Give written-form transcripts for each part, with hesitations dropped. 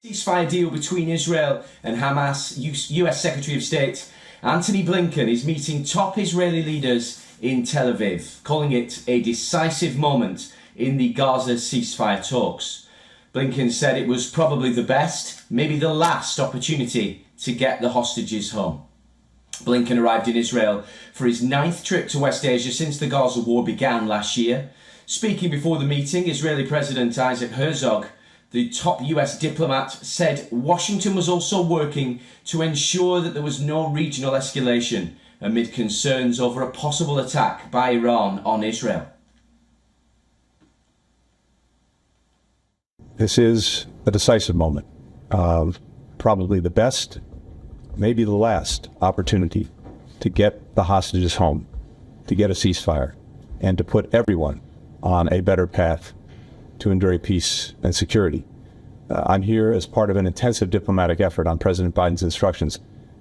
Ceasefire deal between Israel and Hamas. US Secretary of State Antony Blinken is meeting top Israeli leaders in Tel Aviv, calling it a decisive moment in the Gaza ceasefire talks. Blinken said it was probably the best, maybe the last opportunity to get the hostages home. Blinken arrived in Israel for his 9th trip to West Asia since the Gaza war began last year. Speaking before the meeting, Israeli President Isaac Herzog, the top US diplomat, said Washington was also working to ensure that there was no regional escalation amid concerns over a possible attack by Iran on Israel. This is a decisive moment, probably the best, maybe the last opportunity to get the hostages home, to get a ceasefire, and to put everyone on a better path to enduring peace and security. I'm here as part of an intensive diplomatic effort on President Biden's instructions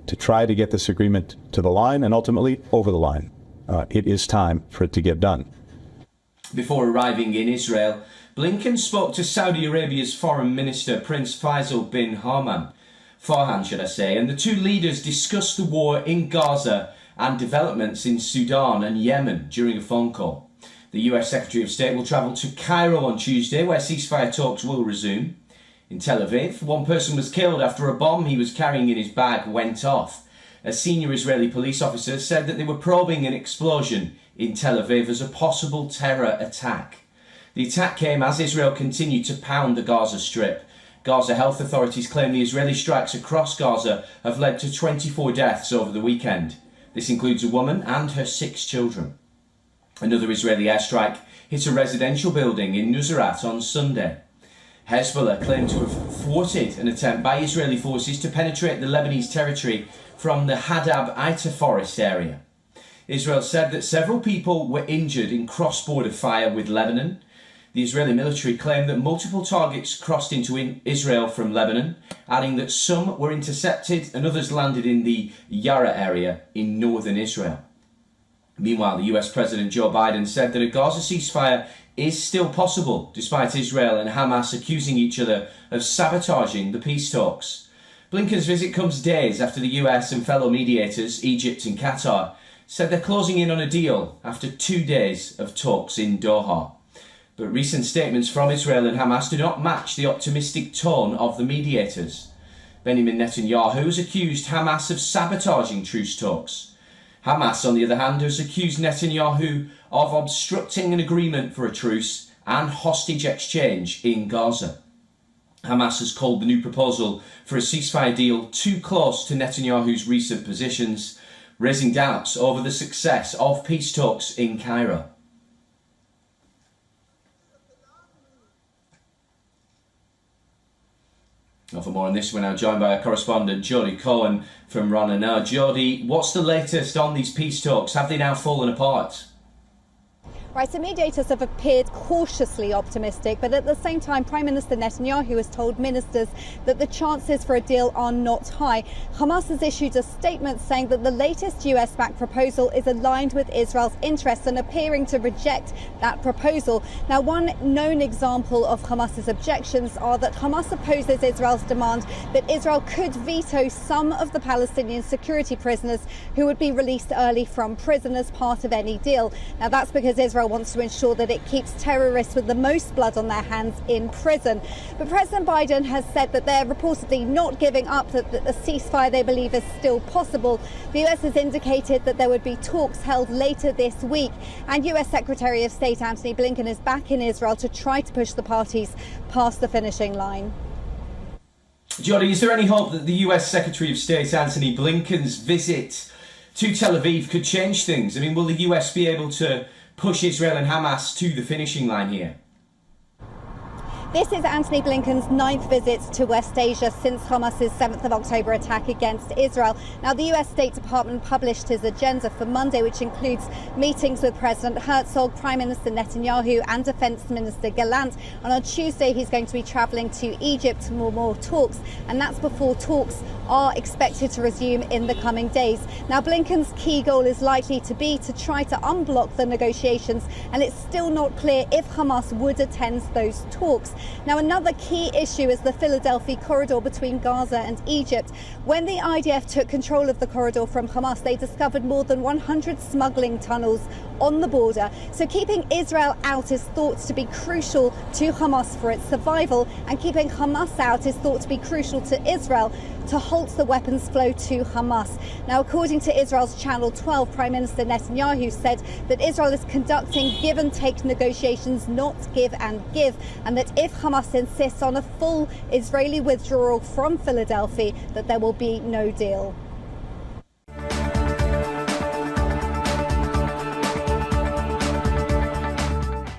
to try to get this agreement to the line and ultimately over the line. It is time for it to get done. Before arriving in Israel, Blinken spoke to Saudi Arabia's Foreign Minister Prince Faisal bin Farhan, and the two leaders discussed the war in Gaza and developments in Sudan and Yemen during a phone call. The US Secretary of State will travel to Cairo on Tuesday, where ceasefire talks will resume. In Tel Aviv, one person was killed after a bomb he was carrying in his bag went off. A senior Israeli police officer said that they were probing an explosion in Tel Aviv as a possible terror attack. The attack came as Israel continued to pound the Gaza Strip. Gaza health authorities claim the Israeli strikes across Gaza have led to 24 deaths over the weekend. This includes a woman and her 6 children. Another Israeli airstrike hit a residential building in Nuseirat on Sunday. Hezbollah claimed to have thwarted an attempt by Israeli forces to penetrate the Lebanese territory from the Hadab-Aita forest area. Israel said that several people were injured in cross-border fire with Lebanon. The Israeli military claimed that multiple targets crossed into Israel from Lebanon, adding that some were intercepted and others landed in the Yara area in northern Israel. Meanwhile, the US President Joe Biden said that a Gaza ceasefire is still possible, despite Israel and Hamas accusing each other of sabotaging the peace talks. Blinken's visit comes days after the US and fellow mediators, Egypt and Qatar, said they're closing in on a deal after 2 days of talks in Doha. But recent statements from Israel and Hamas do not match the optimistic tone of the mediators. Benjamin Netanyahu has accused Hamas of sabotaging truce talks. Hamas, on the other hand, has accused Netanyahu of obstructing an agreement for a truce and hostage exchange in Gaza. Hamas has called the new proposal for a ceasefire deal too close to Netanyahu's recent positions, raising doubts over the success of peace talks in Cairo. Now for more on this, we're now joined by our correspondent Jody Cohen from Rana. Now, Jody, what's the latest on these peace talks? Have they now fallen apart? Right, so mediators have appeared cautiously optimistic, but at the same time, Prime Minister Netanyahu has told ministers that the chances for a deal are not high. Hamas has issued a statement saying that the latest US-backed proposal is aligned with Israel's interests and appearing to reject that proposal. Now, one known example of Hamas's objections are that Hamas opposes Israel's demand that Israel could veto some of the Palestinian security prisoners who would be released early from prison as part of any deal. Now, that's because Israel wants to ensure that it keeps terrorists with the most blood on their hands in prison. But President Biden has said that they're reportedly not giving up, that the ceasefire they believe is still possible. The US has indicated that there would be talks held later this week, and US Secretary of State Antony Blinken is back in Israel to try to push the parties past the finishing line. Jody, is there any hope that the US Secretary of State Antony Blinken's visit to Tel Aviv could change things? I mean, will the US be able to push Israel and Hamas to the finishing line here? This is Antony Blinken's 9th visit to West Asia since Hamas's 7th of October attack against Israel. Now, the US State Department published his agenda for Monday, which includes meetings with President Herzog, Prime Minister Netanyahu and Defence Minister Gallant. And on Tuesday, he's going to be travelling to Egypt for more talks. And that's before talks are expected to resume in the coming days. Now, Blinken's key goal is likely to be to try to unblock the negotiations, and it's still not clear if Hamas would attend those talks. Now, another key issue is the Philadelphia corridor between Gaza and Egypt. When the IDF took control of the corridor from Hamas, they discovered more than 100 smuggling tunnels on the border. So keeping Israel out is thought to be crucial to Hamas for its survival, and keeping Hamas out is thought to be crucial to Israel to halt the weapons flow to Hamas. Now, according to Israel's Channel 12, Prime Minister Netanyahu said that Israel is conducting give-and-take negotiations, not give and give, and that if Hamas insists on a full Israeli withdrawal from Philadelphia, that there will be no deal.